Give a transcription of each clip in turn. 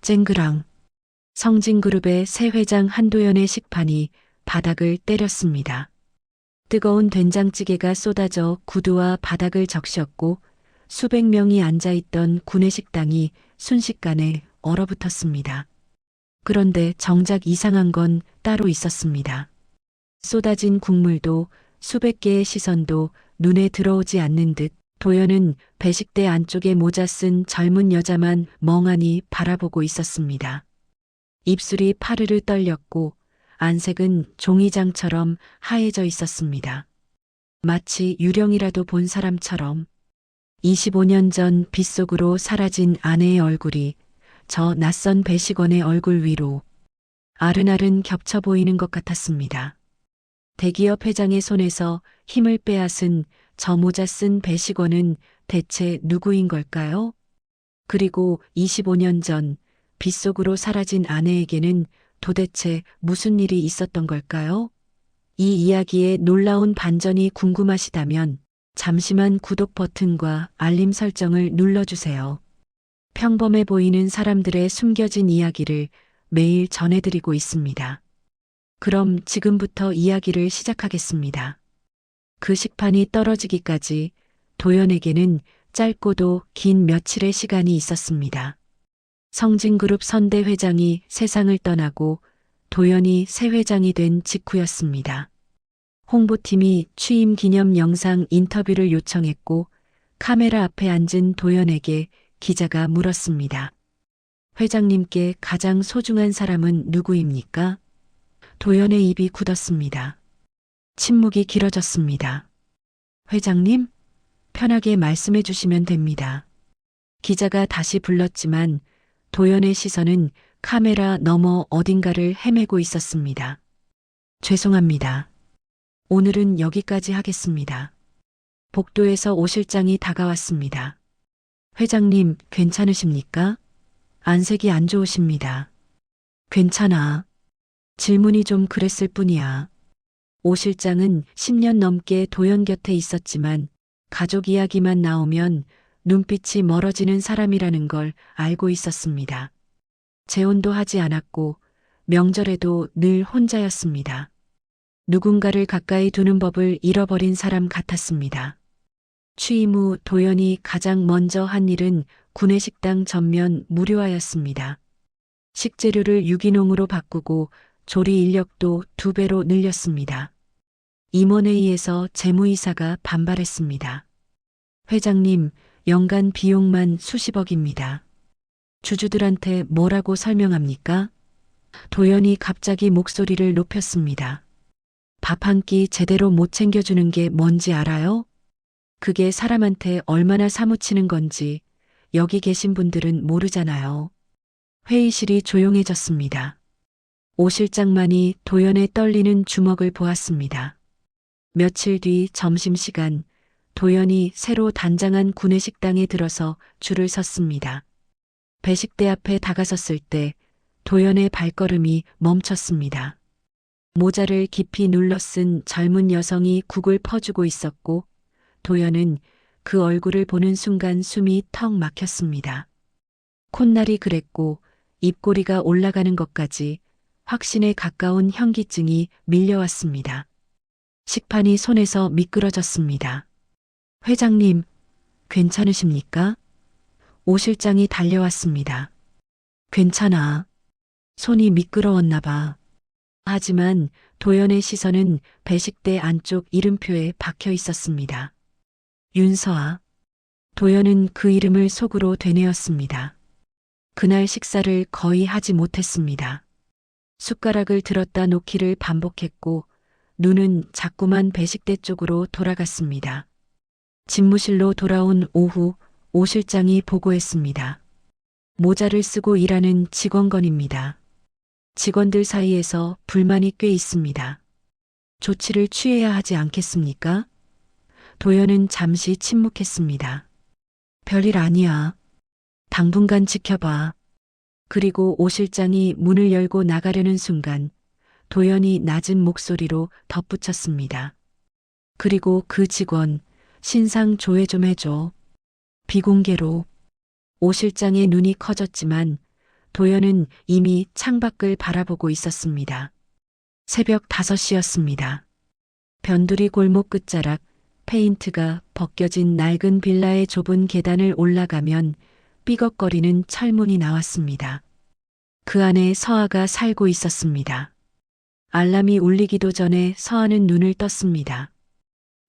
쨍그랑. 성진그룹의 새 회장 한도연의 식판이 바닥을 때렸습니다. 뜨거운 된장찌개가 쏟아져 구두와 바닥을 적셨고 수백 명이 앉아있던 구내식당이 순식간에 얼어붙었습니다. 그런데 정작 이상한 건 따로 있었습니다. 쏟아진 국물도 수백 개의 시선도 눈에 들어오지 않는 듯 도연은 배식대 안쪽에 모자 쓴 젊은 여자만 멍하니 바라보고 있었습니다. 입술이 파르르 떨렸고 안색은 종이장처럼 하얘져 있었습니다. 마치 유령이라도 본 사람처럼 25년 전 빗속으로 사라진 아내의 얼굴이 저 낯선 배식원의 얼굴 위로 아른아른 겹쳐 보이는 것 같았습니다. 대기업 회장의 손에서 힘을 빼앗은 저 모자 쓴 배식원은 대체 누구인 걸까요? 그리고 25년 전 빗속으로 사라진 아내에게는 도대체 무슨 일이 있었던 걸까요? 이 이야기의 놀라운 반전이 궁금하시다면 잠시만 구독 버튼과 알림 설정을 눌러주세요. 평범해 보이는 사람들의 숨겨진 이야기를 매일 전해드리고 있습니다. 그럼 지금부터 이야기를 시작하겠습니다. 그 식판이 떨어지기까지 도연에게는 짧고도 긴 며칠의 시간이 있었습니다. 성진그룹 선대 회장이 세상을 떠나고 도연이 새 회장이 된 직후였습니다. 홍보팀이 취임 기념 영상 인터뷰를 요청했고 카메라 앞에 앉은 도연에게 기자가 물었습니다. 회장님께 가장 소중한 사람은 누구입니까? 도연의 입이 굳었습니다. 침묵이 길어졌습니다. 회장님? 편하게 말씀해 주시면 됩니다. 기자가 다시 불렀지만 도연의 시선은 카메라 너머 어딘가를 헤매고 있었습니다. 죄송합니다. 오늘은 여기까지 하겠습니다. 복도에서 오 실장이 다가왔습니다. 회장님, 괜찮으십니까? 안색이 안 좋으십니다. 괜찮아. 질문이 좀 그랬을 뿐이야. 오 실장은 10년 넘게 도연 곁에 있었지만 가족 이야기만 나오면 눈빛이 멀어지는 사람이라는 걸 알고 있었습니다. 재혼도 하지 않았고 명절에도 늘 혼자였습니다. 누군가를 가까이 두는 법을 잃어버린 사람 같았습니다. 취임 후 도연이 가장 먼저 한 일은 구내식당 전면 무료화였습니다. 식재료를 유기농으로 바꾸고 조리 인력도 2배로 늘렸습니다. 임원회의에서 재무이사가 반발했습니다. 회장님, 연간 비용만 수십억입니다. 주주들한테 뭐라고 설명합니까? 도연이 갑자기 목소리를 높였습니다. 밥 한 끼 제대로 못 챙겨주는 게 뭔지 알아요? 그게 사람한테 얼마나 사무치는 건지 여기 계신 분들은 모르잖아요. 회의실이 조용해졌습니다. 오 실장만이 도연의 떨리는 주먹을 보았습니다. 며칠 뒤 점심시간 도연이 새로 단장한 구내식당에 들어서 줄을 섰습니다. 배식대 앞에 다가섰을 때 도연의 발걸음이 멈췄습니다. 모자를 깊이 눌러 쓴 젊은 여성이 국을 퍼주고 있었고 도연은 그 얼굴을 보는 순간 숨이 턱 막혔습니다. 콧날이 그랬고 입꼬리가 올라가는 것까지 확신에 가까운 현기증이 밀려왔습니다. 식판이 손에서 미끄러졌습니다. 회장님, 괜찮으십니까? 오 실장이 달려왔습니다. 괜찮아. 손이 미끄러웠나 봐. 하지만 도연의 시선은 배식대 안쪽 이름표에 박혀 있었습니다. 윤서아. 도연은 그 이름을 속으로 되뇌었습니다. 그날 식사를 거의 하지 못했습니다. 숟가락을 들었다 놓기를 반복했고 눈은 자꾸만 배식대 쪽으로 돌아갔습니다. 집무실로 돌아온 오후 오 실장이 보고했습니다. 모자를 쓰고 일하는 직원건입니다. 직원들 사이에서 불만이 꽤 있습니다. 조치를 취해야 하지 않겠습니까? 도연은 잠시 침묵했습니다. 별일 아니야. 당분간 지켜봐. 그리고 오 실장이 문을 열고 나가려는 순간 도연이 낮은 목소리로 덧붙였습니다. 그리고 그 직원 신상 조회 좀 해줘. 비공개로. 오 실장의 눈이 커졌지만 도연은 이미 창밖을 바라보고 있었습니다. 새벽 5시였습니다. 변두리 골목 끝자락 페인트가 벗겨진 낡은 빌라의 좁은 계단을 올라가면 삐걱거리는 철문이 나왔습니다. 그 안에 서아가 살고 있었습니다. 알람이 울리기도 전에 서아는 눈을 떴습니다.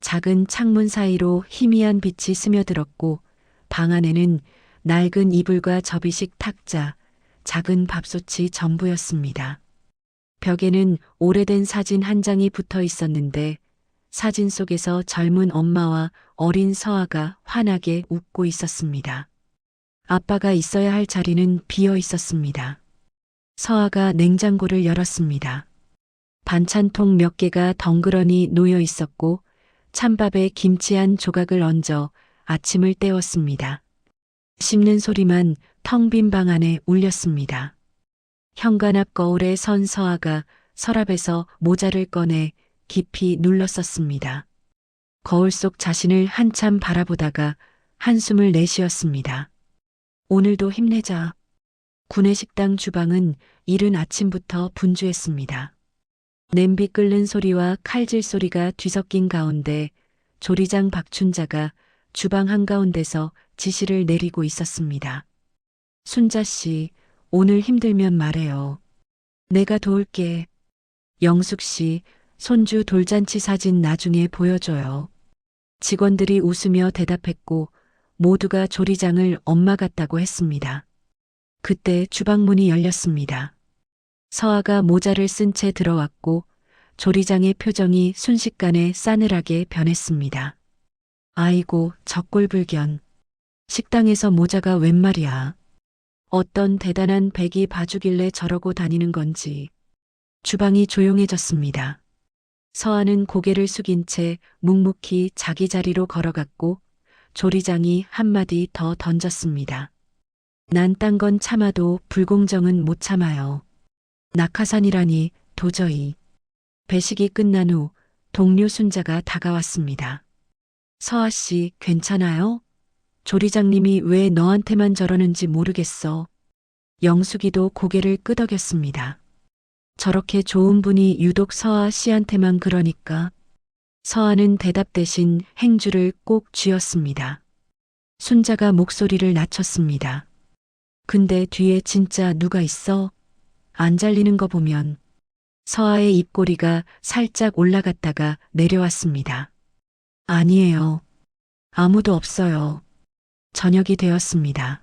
작은 창문 사이로 희미한 빛이 스며들었고 방 안에는 낡은 이불과 접이식 탁자, 작은 밥솥이 전부였습니다. 벽에는 오래된 사진 한 장이 붙어 있었는데 사진 속에서 젊은 엄마와 어린 서아가 환하게 웃고 있었습니다. 아빠가 있어야 할 자리는 비어 있었습니다. 서아가 냉장고를 열었습니다. 반찬통 몇 개가 덩그러니 놓여 있었고 찬밥에 김치 한 조각을 얹어 아침을 때웠습니다. 씹는 소리만 텅 빈 방 안에 울렸습니다. 현관 앞 거울에 선 서아가 서랍에서 모자를 꺼내 깊이 눌렀었습니다. 거울 속 자신을 한참 바라보다가 한숨을 내쉬었습니다. 오늘도 힘내자. 구내식당 주방은 이른 아침부터 분주했습니다. 냄비 끓는 소리와 칼질 소리가 뒤섞인 가운데 조리장 박춘자가 주방 한가운데서 지시를 내리고 있었습니다. 순자 씨, 오늘 힘들면 말해요. 내가 도울게. 영숙 씨, 손주 돌잔치 사진 나중에 보여줘요. 직원들이 웃으며 대답했고 모두가 조리장을 엄마 같다고 했습니다. 그때 주방문이 열렸습니다. 서아가 모자를 쓴 채 들어왔고 조리장의 표정이 순식간에 싸늘하게 변했습니다. 아이고, 적골불견. 식당에서 모자가 웬 말이야. 어떤 대단한 백이 봐주길래 저러고 다니는 건지. 주방이 조용해졌습니다. 서아는 고개를 숙인 채 묵묵히 자기 자리로 걸어갔고 조리장이 한마디 더 던졌습니다. 난 딴 건 참아도 불공정은 못 참아요. 낙하산이라니 도저히. 배식이 끝난 후 동료 순자가 다가왔습니다. 서아 씨, 괜찮아요? 조리장님이 왜 너한테만 저러는지 모르겠어. 영숙이도 고개를 끄덕였습니다. 저렇게 좋은 분이 유독 서아 씨한테만 그러니까. 서아는 대답 대신 행주를 꼭 쥐었습니다. 순자가 목소리를 낮췄습니다. 근데 뒤에 진짜 누가 있어? 안 잘리는 거 보면. 서아의 입꼬리가 살짝 올라갔다가 내려왔습니다. 아니에요. 아무도 없어요. 저녁이 되었습니다.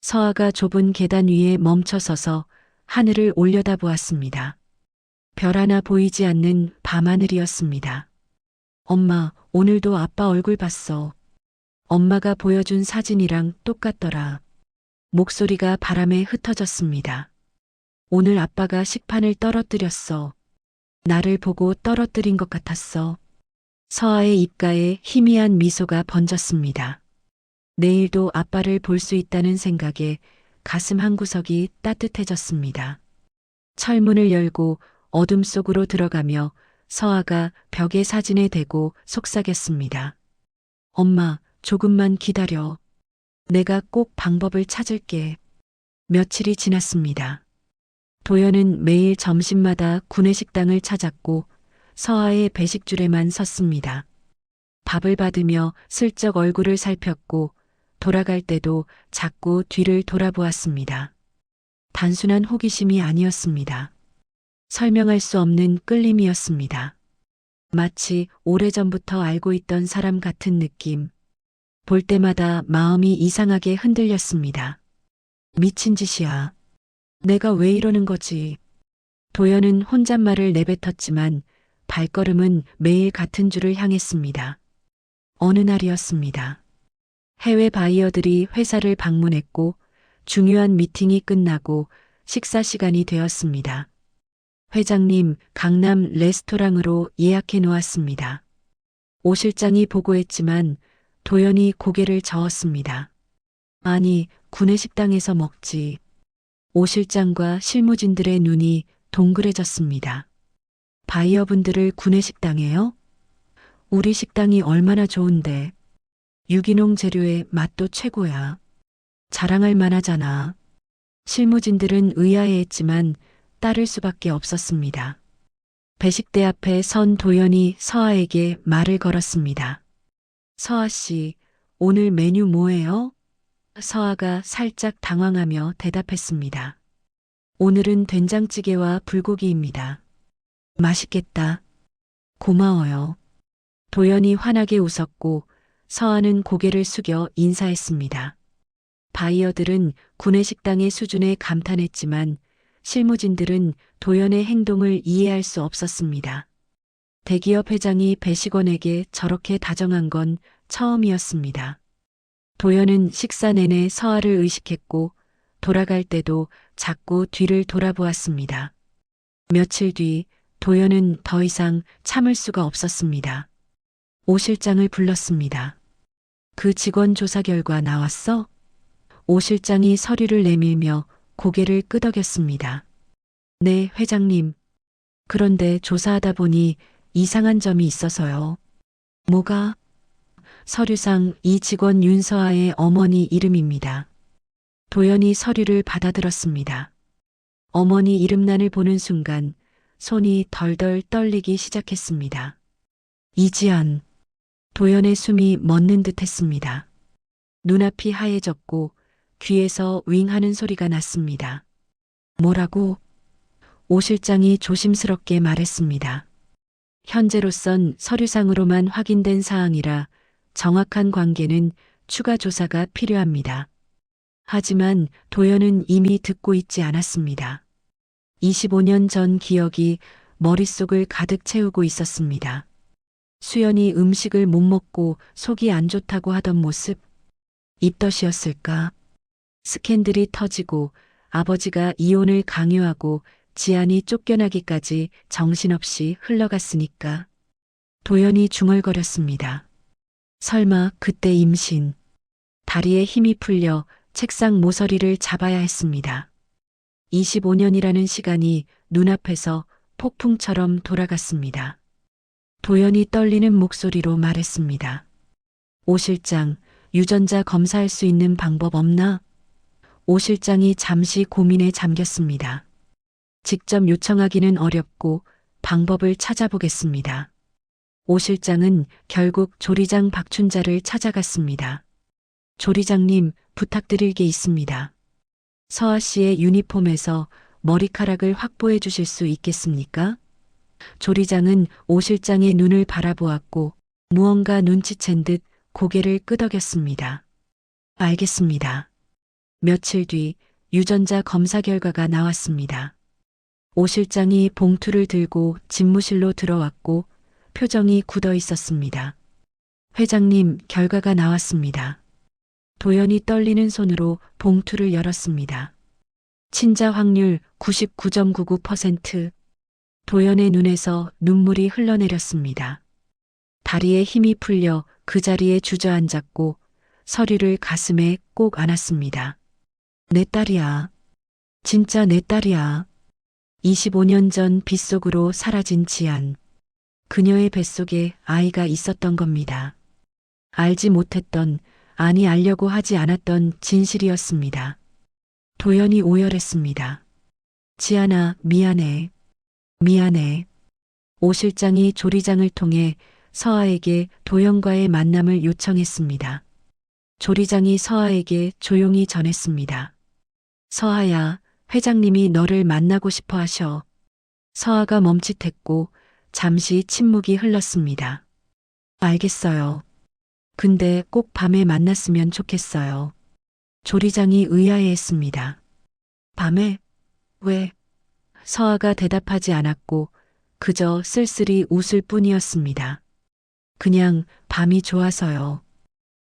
서아가 좁은 계단 위에 멈춰서서 하늘을 올려다보았습니다. 별 하나 보이지 않는 밤하늘이었습니다. 엄마, 오늘도 아빠 얼굴 봤어. 엄마가 보여준 사진이랑 똑같더라. 목소리가 바람에 흩어졌습니다. 오늘 아빠가 식판을 떨어뜨렸어. 나를 보고 떨어뜨린 것 같았어. 서아의 입가에 희미한 미소가 번졌습니다. 내일도 아빠를 볼 수 있다는 생각에 가슴 한구석이 따뜻해졌습니다. 철문을 열고 어둠 속으로 들어가며 서아가 벽에 사진에 대고 속삭였습니다. 엄마, 조금만 기다려. 내가 꼭 방법을 찾을게. 며칠이 지났습니다. 도연은 매일 점심마다 구내식당을 찾았고 서아의 배식줄에만 섰습니다. 밥을 받으며 슬쩍 얼굴을 살폈고 돌아갈 때도 자꾸 뒤를 돌아보았습니다. 단순한 호기심이 아니었습니다. 설명할 수 없는 끌림이었습니다. 마치 오래전부터 알고 있던 사람 같은 느낌. 볼 때마다 마음이 이상하게 흔들렸습니다. 미친 짓이야. 내가 왜 이러는 거지? 도연은 혼잣말을 내뱉었지만 발걸음은 매일 같은 줄을 향했습니다. 어느 날이었습니다. 해외 바이어들이 회사를 방문했고 중요한 미팅이 끝나고 식사 시간이 되었습니다. 회장님, 강남 레스토랑으로 예약해 놓았습니다. 오 실장이 보고했지만 도연이 고개를 저었습니다. 아니, 구내식당에서 먹지. 오 실장과 실무진들의 눈이 동그래졌습니다. 바이어분들을 구내식당에요? 우리 식당이 얼마나 좋은데. 유기농 재료의 맛도 최고야. 자랑할 만하잖아. 실무진들은 의아해했지만 따를 수밖에 없었습니다. 배식대 앞에 선 도연이 서아에게 말을 걸었습니다. 서아 씨, 오늘 메뉴 뭐예요? 서아가 살짝 당황하며 대답했습니다. 오늘은 된장찌개와 불고기입니다. 맛있겠다. 고마워요. 도연이 환하게 웃었고 서아는 고개를 숙여 인사했습니다. 바이어들은 구내식당의 수준에 감탄했지만 실무진들은 도연의 행동을 이해할 수 없었습니다. 대기업 회장이 배식원에게 저렇게 다정한 건 처음이었습니다. 도연은 식사 내내 서아를 의식했고 돌아갈 때도 자꾸 뒤를 돌아보았습니다. 며칠 뒤 도연은 더 이상 참을 수가 없었습니다. 오 실장을 불렀습니다. 그 직원 조사 결과 나왔어? 오 실장이 서류를 내밀며 고개를 끄덕였습니다. 네, 회장님. 그런데 조사하다 보니 이상한 점이 있어서요. 뭐가? 서류상 이 직원 윤서아의 어머니 이름입니다. 도연이 서류를 받아들었습니다. 어머니 이름란을 보는 순간 손이 덜덜 떨리기 시작했습니다. 이지연. 도연의 숨이 멎는 듯 했습니다. 눈앞이 하얘졌고 귀에서 윙 하는 소리가 났습니다. 뭐라고? 오 실장이 조심스럽게 말했습니다. 현재로선 서류상으로만 확인된 사항이라 정확한 관계는 추가 조사가 필요합니다. 하지만 도연은 이미 듣고 있지 않았습니다. 25년 전 기억이 머릿속을 가득 채우고 있었습니다. 수연이 음식을 못 먹고 속이 안 좋다고 하던 모습, 입덧이었을까? 스캔들이 터지고 아버지가 이혼을 강요하고 지안이 쫓겨나기까지 정신없이 흘러갔으니까. 도연이 중얼거렸습니다. 설마 그때 임신. 다리에 힘이 풀려 책상 모서리를 잡아야 했습니다. 25년이라는 시간이 눈앞에서 폭풍처럼 돌아갔습니다. 도연이 떨리는 목소리로 말했습니다. 오 실장, 유전자 검사할 수 있는 방법 없나? 오 실장이 잠시 고민에 잠겼습니다. 직접 요청하기는 어렵고 방법을 찾아보겠습니다. 오 실장은 결국 조리장 박춘자를 찾아갔습니다. 조리장님, 부탁드릴 게 있습니다. 서아 씨의 유니폼에서 머리카락을 확보해 주실 수 있겠습니까? 조리장은 오 실장의 눈을 바라보았고 무언가 눈치챈 듯 고개를 끄덕였습니다. 알겠습니다. 며칠 뒤 유전자 검사 결과가 나왔습니다. 오 실장이 봉투를 들고 집무실로 들어왔고 표정이 굳어 있었습니다. 회장님, 결과가 나왔습니다. 도연이 떨리는 손으로 봉투를 열었습니다. 친자 확률 99.99%. 도연의 눈에서 눈물이 흘러내렸습니다. 다리에 힘이 풀려 그 자리에 주저앉았고 서류를 가슴에 꼭 안았습니다. 내 딸이야. 진짜 내 딸이야. 25년 전 빗속으로 사라진 지안. 그녀의 뱃속에 아이가 있었던 겁니다. 알지 못했던, 아니 알려고 하지 않았던 진실이었습니다. 도연이 오열했습니다. 지안아, 미안해. 미안해. 오 실장이 조리장을 통해 서아에게 도연과의 만남을 요청했습니다. 조리장이 서아에게 조용히 전했습니다. 서아야, 회장님이 너를 만나고 싶어 하셔. 서아가 멈칫했고 잠시 침묵이 흘렀습니다. 알겠어요. 근데 꼭 밤에 만났으면 좋겠어요. 조리장이 의아해했습니다. 밤에? 왜? 서아가 대답하지 않았고 그저 쓸쓸히 웃을 뿐이었습니다. 그냥 밤이 좋아서요.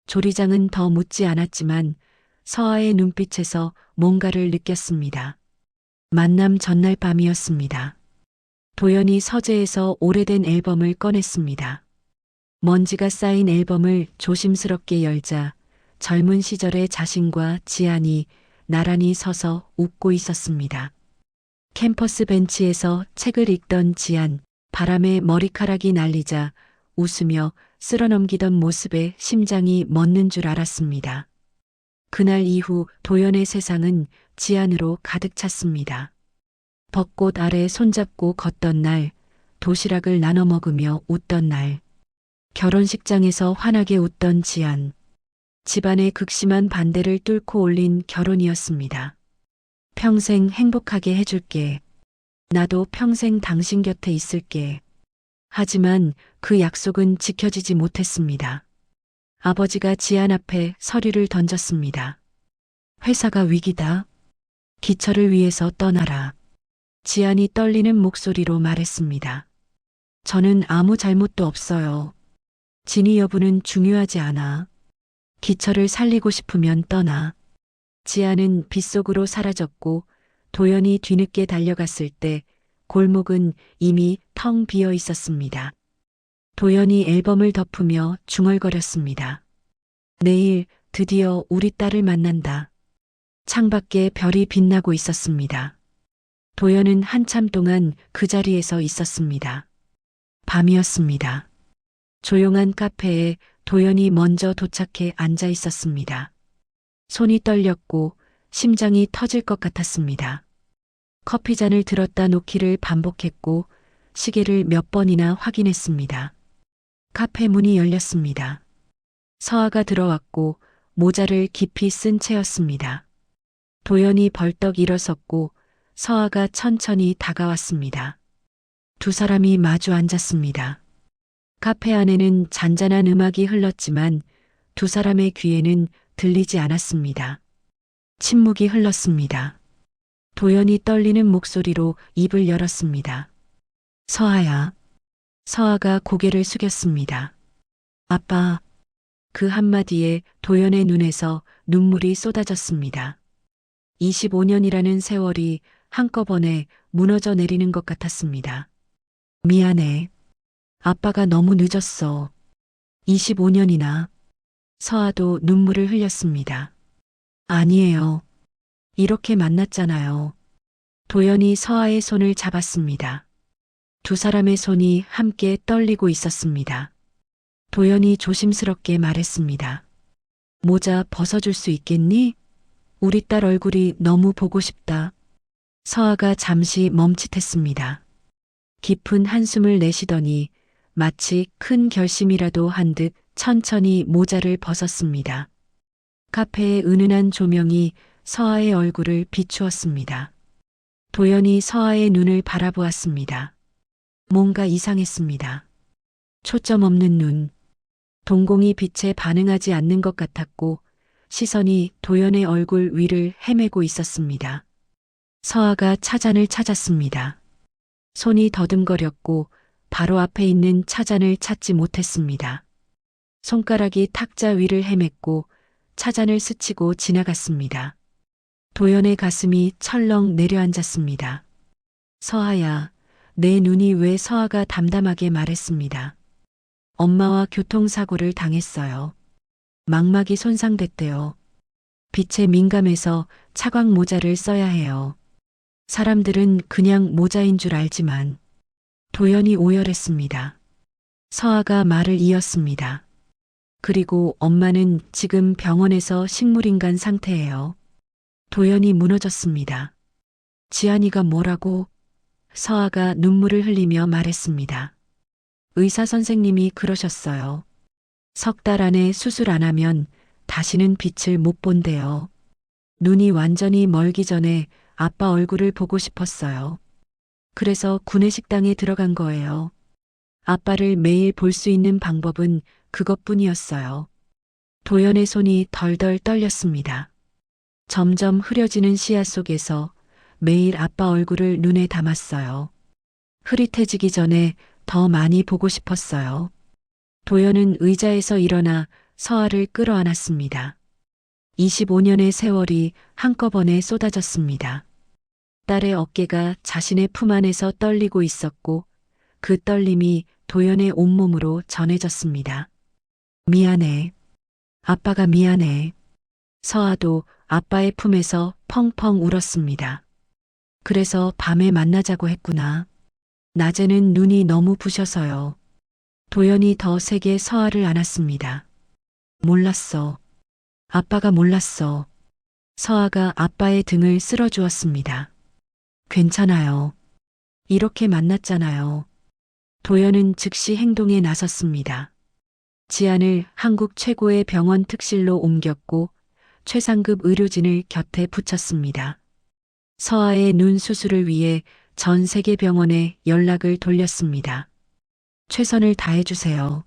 조리장은 더 묻지 않았지만 서아의 눈빛에서 뭔가를 느꼈습니다. 만남 전날 밤이었습니다. 도연이 서재에서 오래된 앨범을 꺼냈습니다. 먼지가 쌓인 앨범을 조심스럽게 열자 젊은 시절의 자신과 지안이 나란히 서서 웃고 있었습니다. 캠퍼스 벤치에서 책을 읽던 지안, 바람에 머리카락이 날리자 웃으며 쓸어넘기던 모습에 심장이 멎는 줄 알았습니다. 그날 이후 도연의 세상은 지안으로 가득 찼습니다. 벚꽃 아래 손잡고 걷던 날, 도시락을 나눠 먹으며 웃던 날, 결혼식장에서 환하게 웃던 지안. 집안의 극심한 반대를 뚫고 올린 결혼이었습니다. 평생 행복하게 해줄게. 나도 평생 당신 곁에 있을게. 하지만 그 약속은 지켜지지 못했습니다. 아버지가 지안 앞에 서류를 던졌습니다. 회사가 위기다. 기철을 위해서 떠나라. 지안이 떨리는 목소리로 말했습니다. 저는 아무 잘못도 없어요. 진희 여부는 중요하지 않아. 기철을 살리고 싶으면 떠나. 지안은 빗속으로 사라졌고 도연이 뒤늦게 달려갔을 때 골목은 이미 텅 비어 있었습니다. 도연이 앨범을 덮으며 중얼거렸습니다. 내일 드디어 우리 딸을 만난다. 창밖에 별이 빛나고 있었습니다. 도연은 한참 동안 그 자리에서 있었습니다. 밤이었습니다. 조용한 카페에 도연이 먼저 도착해 앉아 있었습니다. 손이 떨렸고 심장이 터질 것 같았습니다. 커피잔을 들었다 놓기를 반복했고 시계를 몇 번이나 확인했습니다. 카페 문이 열렸습니다. 서아가 들어왔고 모자를 깊이 쓴 채였습니다. 도연이 벌떡 일어섰고 서아가 천천히 다가왔습니다. 두 사람이 마주 앉았습니다. 카페 안에는 잔잔한 음악이 흘렀지만 두 사람의 귀에는 들리지 않았습니다. 침묵이 흘렀습니다. 도연이 떨리는 목소리로 입을 열었습니다. 서아야. 서아가 고개를 숙였습니다. 아빠. 그 한마디에 도연의 눈에서 눈물이 쏟아졌습니다. 25년이라는 세월이 한꺼번에 무너져 내리는 것 같았습니다. 미안해. 아빠가 너무 늦었어. 25년이나. 서아도 눈물을 흘렸습니다. 아니에요. 이렇게 만났잖아요. 도연이 서아의 손을 잡았습니다. 두 사람의 손이 함께 떨리고 있었습니다. 도연이 조심스럽게 말했습니다. 모자 벗어줄 수 있겠니? 우리 딸 얼굴이 너무 보고 싶다. 서아가 잠시 멈칫했습니다. 깊은 한숨을 내쉬더니 마치 큰 결심이라도 한 듯 천천히 모자를 벗었습니다. 카페의 은은한 조명이 서아의 얼굴을 비추었습니다. 도연이 서아의 눈을 바라보았습니다. 뭔가 이상했습니다. 초점 없는 눈, 동공이 빛에 반응하지 않는 것 같았고 시선이 도연의 얼굴 위를 헤매고 있었습니다. 서아가 차잔을 찾았습니다. 손이 더듬거렸고 바로 앞에 있는 차잔을 찾지 못했습니다. 손가락이 탁자 위를 헤맸고 차잔을 스치고 지나갔습니다. 도연의 가슴이 철렁 내려앉았습니다. 서아야, 내 눈이 왜 서아가 담담하게 말했습니다. 엄마와 교통사고를 당했어요. 망막이 손상됐대요. 빛에 민감해서 차광 모자를 써야 해요. 사람들은 그냥 모자인 줄 알지만. 도연이 오열했습니다. 서아가 말을 이었습니다. 그리고 엄마는 지금 병원에서 식물인간 상태예요. 도연이 무너졌습니다. 지안이가 뭐라고? 서아가 눈물을 흘리며 말했습니다. 의사 선생님이 그러셨어요. 석 달 안에 수술 안 하면 다시는 빛을 못 본대요. 눈이 완전히 멀기 전에 아빠 얼굴을 보고 싶었어요. 그래서 구내식당에 들어간 거예요. 아빠를 매일 볼 수 있는 방법은 그것뿐이었어요. 도연의 손이 덜덜 떨렸습니다. 점점 흐려지는 시야 속에서 매일 아빠 얼굴을 눈에 담았어요. 흐릿해지기 전에 더 많이 보고 싶었어요. 도연은 의자에서 일어나 서아를 끌어안았습니다. 25년의 세월이 한꺼번에 쏟아졌습니다. 딸의 어깨가 자신의 품 안에서 떨리고 있었고 그 떨림이 도연의 온몸으로 전해졌습니다. 미안해. 아빠가 미안해. 서아도 아빠의 품에서 펑펑 울었습니다. 그래서 밤에 만나자고 했구나. 낮에는 눈이 너무 부셔서요. 도연이 더 세게 서아를 안았습니다. 몰랐어. 아빠가 몰랐어. 서아가 아빠의 등을 쓸어주었습니다. 괜찮아요. 이렇게 만났잖아요. 도연은 즉시 행동에 나섰습니다. 지안을 한국 최고의 병원 특실로 옮겼고 최상급 의료진을 곁에 붙였습니다. 서아의 눈 수술을 위해 전 세계 병원에 연락을 돌렸습니다. 최선을 다해주세요.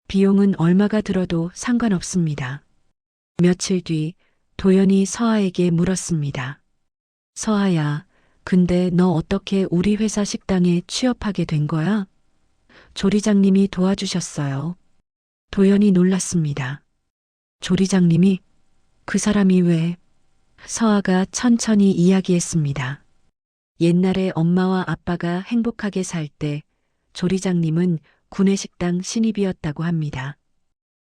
비용은 얼마가 들어도 상관없습니다. 며칠 뒤 도연이 서아에게 물었습니다. 서아야, 근데 너 어떻게 우리 회사 식당에 취업하게 된 거야? 조리장님이 도와주셨어요. 도연이 놀랐습니다. 조리장님이? 그 사람이 왜? 서아가 천천히 이야기했습니다. 옛날에 엄마와 아빠가 행복하게 살 때 조리장님은 구내식당 신입이었다고 합니다.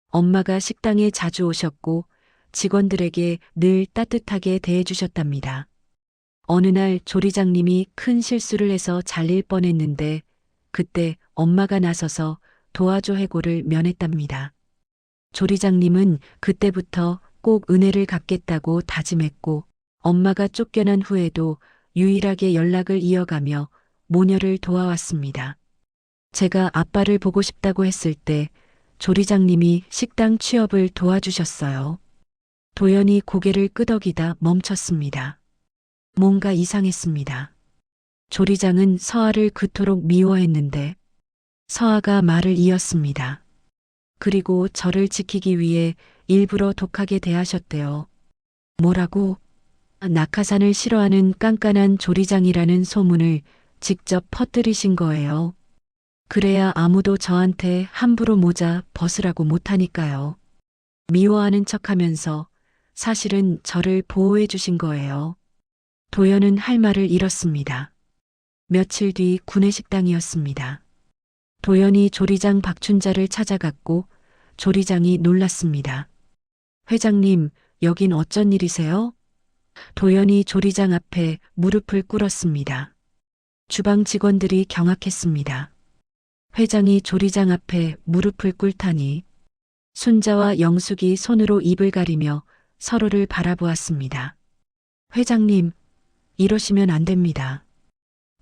엄마가 식당에 자주 오셨고 직원들에게 늘 따뜻하게 대해주셨답니다. 어느 날 조리장님이 큰 실수를 해서 잘릴 뻔했는데 그때 엄마가 나서서 도와줘 해고를 면했답니다. 조리장님은 그때부터 꼭 은혜를 갚겠다고 다짐했고 엄마가 쫓겨난 후에도 유일하게 연락을 이어가며 모녀를 도와왔습니다. 제가 아빠를 보고 싶다고 했을 때 조리장님이 식당 취업을 도와주셨어요. 도연이 고개를 끄덕이다 멈췄습니다. 뭔가 이상했습니다. 조리장은 서아를 그토록 미워했는데 서아가 말을 이었습니다. 그리고 저를 지키기 위해 일부러 독하게 대하셨대요. 뭐라고? 낙하산을 싫어하는 깐깐한 조리장이라는 소문을 직접 퍼뜨리신 거예요. 그래야 아무도 저한테 함부로 모자 벗으라고 못하니까요. 미워하는 척하면서 사실은 저를 보호해 주신 거예요. 도연은 할 말을 잃었습니다. 며칠 뒤 구내식당이었습니다. 도연이 조리장 박춘자를 찾아갔고 조리장이 놀랐습니다. 회장님, 여긴 어쩐 일이세요? 도연이 조리장 앞에 무릎을 꿇었습니다. 주방 직원들이 경악했습니다. 회장이 조리장 앞에 무릎을 꿇다니. 순자와 영숙이 손으로 입을 가리며 서로를 바라보았습니다. 회장님, 이러시면 안 됩니다.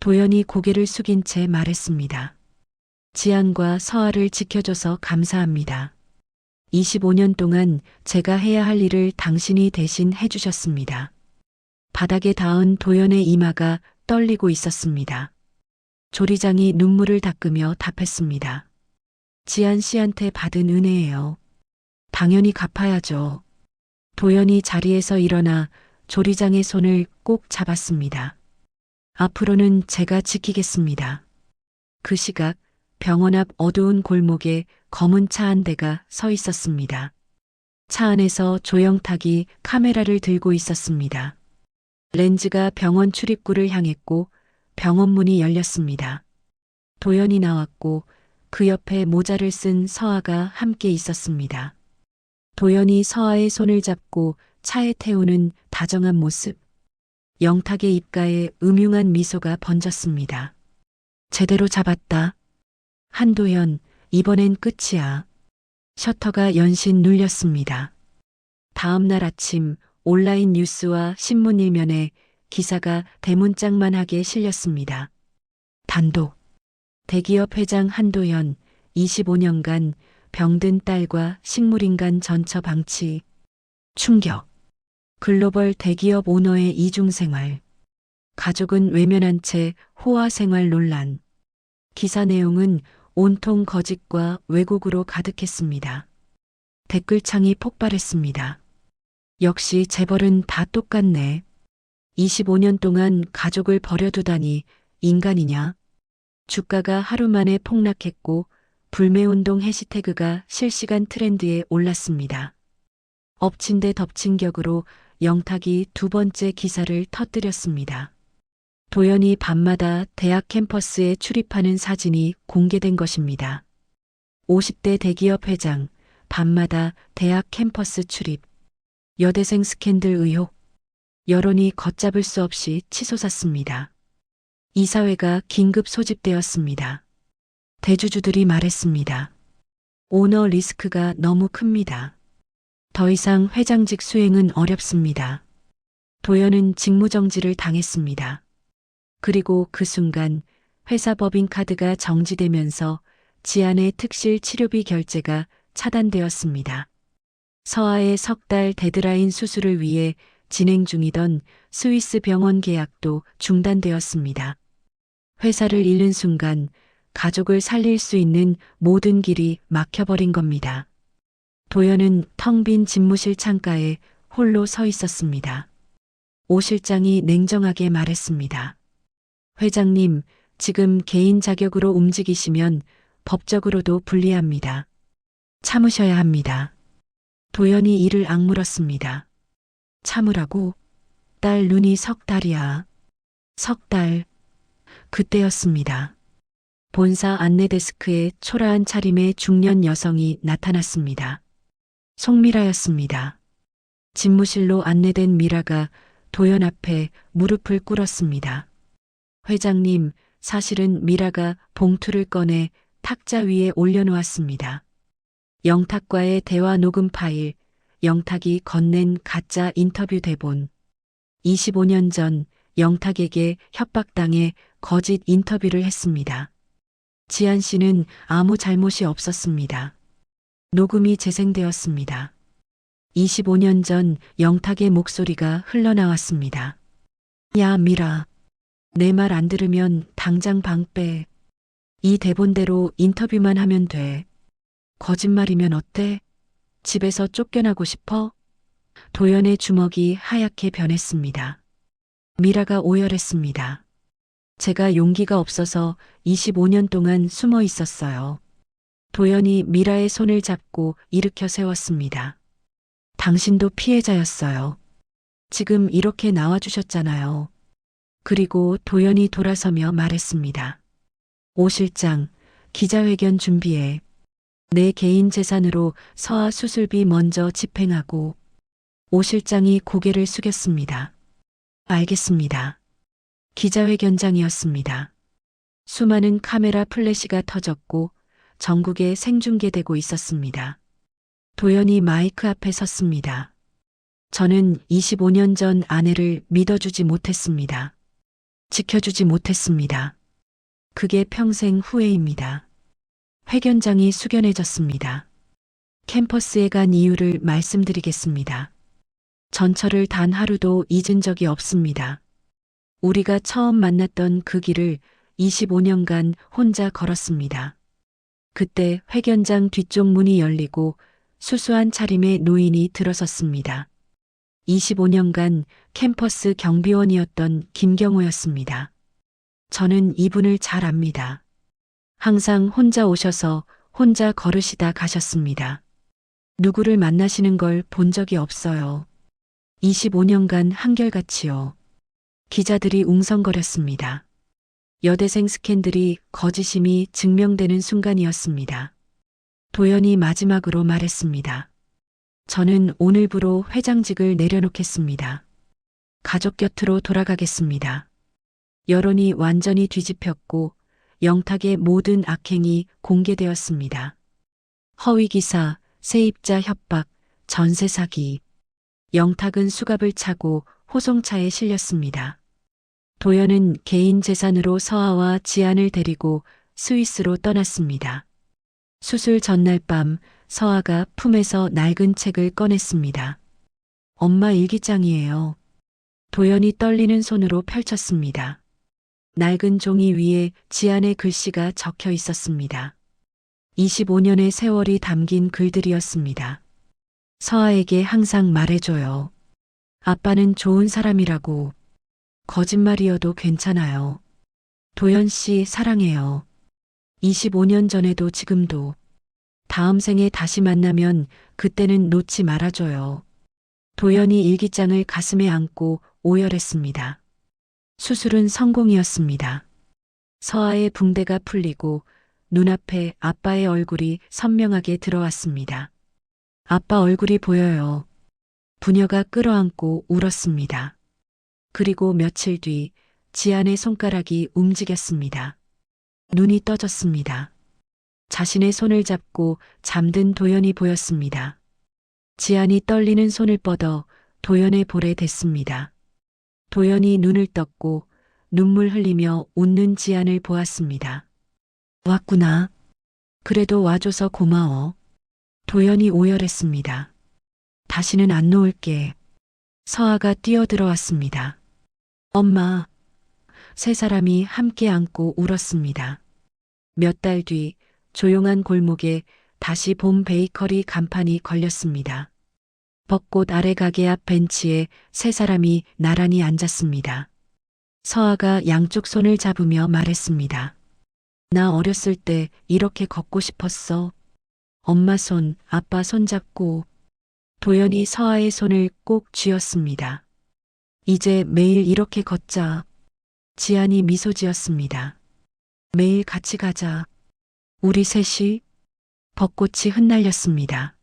도연이 고개를 숙인 채 말했습니다. 지안과 서아를 지켜줘서 감사합니다. 25년 동안 제가 해야 할 일을 당신이 대신 해주셨습니다. 바닥에 닿은 도연의 이마가 떨리고 있었습니다. 조리장이 눈물을 닦으며 답했습니다. 지안 씨한테 받은 은혜예요. 당연히 갚아야죠. 도연이 자리에서 일어나 조리장의 손을 꼭 잡았습니다. 앞으로는 제가 지키겠습니다. 그 시각 병원 앞 어두운 골목에 검은 차 한 대가 서 있었습니다. 차 안에서 조영탁이 카메라를 들고 있었습니다. 렌즈가 병원 출입구를 향했고 병원 문이 열렸습니다. 도연이 나왔고 그 옆에 모자를 쓴 서아가 함께 있었습니다. 도연이 서아의 손을 잡고 차에 태우는 다정한 모습. 영탁의 입가에 음흉한 미소가 번졌습니다. 제대로 잡았다. 한도연, 이번엔 끝이야. 셔터가 연신 눌렸습니다. 다음 날 아침 온라인 뉴스와 신문 일면에 기사가 대문짝만하게 실렸습니다. 단독. 대기업 회장 한도연 25년간 병든 딸과 식물인간 전처 방치. 충격. 글로벌 대기업 오너의 이중생활. 가족은 외면한 채 호화 생활 논란. 기사 내용은 온통 거짓과 왜곡으로 가득했습니다. 댓글창이 폭발했습니다. 역시 재벌은 다 똑같네. 25년 동안 가족을 버려두다니 인간이냐. 주가가 하루 만에 폭락했고 불매운동 해시태그가 실시간 트렌드에 올랐습니다. 엎친 데 덮친 격으로 영탁이 두 번째 기사를 터뜨렸습니다. 도연이 밤마다 대학 캠퍼스에 출입하는 사진이 공개된 것입니다. 50대 대기업 회장, 밤마다 대학 캠퍼스 출입. 여대생 스캔들 의혹. 여론이 걷잡을 수 없이 치솟았습니다. 이사회가 긴급 소집되었습니다. 대주주들이 말했습니다. 오너 리스크가 너무 큽니다. 더 이상 회장직 수행은 어렵습니다. 도연은 직무정지를 당했습니다. 그리고 그 순간 회사 법인카드가 정지되면서 지안의 특실 치료비 결제가 차단되었습니다. 서아의 석 달 데드라인 수술을 위해 진행 중이던 스위스 병원 계약도 중단되었습니다. 회사를 잃는 순간 가족을 살릴 수 있는 모든 길이 막혀버린 겁니다. 도연은 텅 빈 집무실 창가에 홀로 서 있었습니다. 오 실장이 냉정하게 말했습니다. 회장님, 지금 개인 자격으로 움직이시면 법적으로도 불리합니다. 참으셔야 합니다. 도연이 이를 악물었습니다. 참으라고? 딸 눈이 석 달이야. 석 달. 그때였습니다. 본사 안내데스크에 초라한 차림의 중년 여성이 나타났습니다. 송미라였습니다. 집무실로 안내된 미라가 도연 앞에 무릎을 꿇었습니다. 회장님, 사실은 미라가 봉투를 꺼내 탁자 위에 올려놓았습니다. 영탁과의 대화 녹음 파일, 영탁이 건넨 가짜 인터뷰 대본. 25년 전 영탁에게 협박당해 거짓 인터뷰를 했습니다. 지안 씨는 아무 잘못이 없었습니다. 녹음이 재생되었습니다. 25년 전 영탁의 목소리가 흘러나왔습니다. 야, 미라. 내 말 안 들으면 당장 방 빼. 이 대본대로 인터뷰만 하면 돼. 거짓말이면 어때? 집에서 쫓겨나고 싶어? 도연의 주먹이 하얗게 변했습니다. 미라가 오열했습니다. 제가 용기가 없어서 25년 동안 숨어 있었어요. 도연이 미라의 손을 잡고 일으켜 세웠습니다. 당신도 피해자였어요. 지금 이렇게 나와주셨잖아요. 그리고 도연이 돌아서며 말했습니다. 오 실장, 기자회견 준비해. 내 개인 재산으로 서아 수술비 먼저 집행하고. 오 실장이 고개를 숙였습니다. 알겠습니다. 기자회견장이었습니다. 수많은 카메라 플래시가 터졌고 전국에 생중계되고 있었습니다. 도연이 마이크 앞에 섰습니다. 저는 25년 전 아내를 믿어주지 못했습니다. 지켜주지 못했습니다. 그게 평생 후회입니다. 회견장이 숙연해졌습니다. 캠퍼스에 간 이유를 말씀드리겠습니다. 전철을 단 하루도 잊은 적이 없습니다. 우리가 처음 만났던 그 길을 25년간 혼자 걸었습니다. 그때 회견장 뒤쪽 문이 열리고 수수한 차림의 노인이 들어섰습니다. 25년간 캠퍼스 경비원이었던 김경호였습니다. 저는 이분을 잘 압니다. 항상 혼자 오셔서 혼자 걸으시다 가셨습니다. 누구를 만나시는 걸 본 적이 없어요. 25년간 한결같이요. 기자들이 웅성거렸습니다. 여대생 스캔들이 거짓임이 증명되는 순간이었습니다. 도연이 마지막으로 말했습니다. 저는 오늘부로 회장직을 내려놓겠습니다. 가족 곁으로 돌아가겠습니다. 여론이 완전히 뒤집혔고 영탁의 모든 악행이 공개되었습니다. 허위기사, 세입자 협박, 전세 사기. 영탁은 수갑을 차고 호송차에 실렸습니다. 도연은 개인 재산으로 서아와 지안을 데리고 스위스로 떠났습니다. 수술 전날 밤 서아가 품에서 낡은 책을 꺼냈습니다. 엄마 일기장이에요. 도연이 떨리는 손으로 펼쳤습니다. 낡은 종이 위에 지안의 글씨가 적혀 있었습니다. 25년의 세월이 담긴 글들이었습니다. 서아에게 항상 말해줘요. 아빠는 좋은 사람이라고. 거짓말이어도 괜찮아요. 도연 씨 사랑해요. 25년 전에도 지금도. 다음 생에 다시 만나면 그때는 놓지 말아줘요. 도연이 일기장을 가슴에 안고 오열했습니다. 수술은 성공이었습니다. 서아의 붕대가 풀리고 눈앞에 아빠의 얼굴이 선명하게 들어왔습니다. 아빠 얼굴이 보여요. 부녀가 끌어안고 울었습니다. 그리고 며칠 뒤 지안의 손가락이 움직였습니다. 눈이 떠졌습니다. 자신의 손을 잡고 잠든 도연이 보였습니다. 지안이 떨리는 손을 뻗어 도연의 볼에 댔습니다. 도연이 눈을 떴고 눈물 흘리며 웃는 지안을 보았습니다. 왔구나. 그래도 와줘서 고마워. 도연이 오열했습니다. 다시는 안 놓을게. 서아가 뛰어들어왔습니다. 엄마. 세 사람이 함께 안고 울었습니다. 몇 달 뒤 조용한 골목에 다시 봄 베이커리 간판이 걸렸습니다. 벚꽃 아래 가게 앞 벤치에 세 사람이 나란히 앉았습니다. 서아가 양쪽 손을 잡으며 말했습니다. 나 어렸을 때 이렇게 걷고 싶었어. 엄마 손, 아빠 손 잡고. 도연이 서아의 손을 꼭 쥐었습니다. 이제 매일 이렇게 걷자. 지안이 미소 지었습니다. 매일 같이 가자. 우리 셋이. 벚꽃이 흩날렸습니다.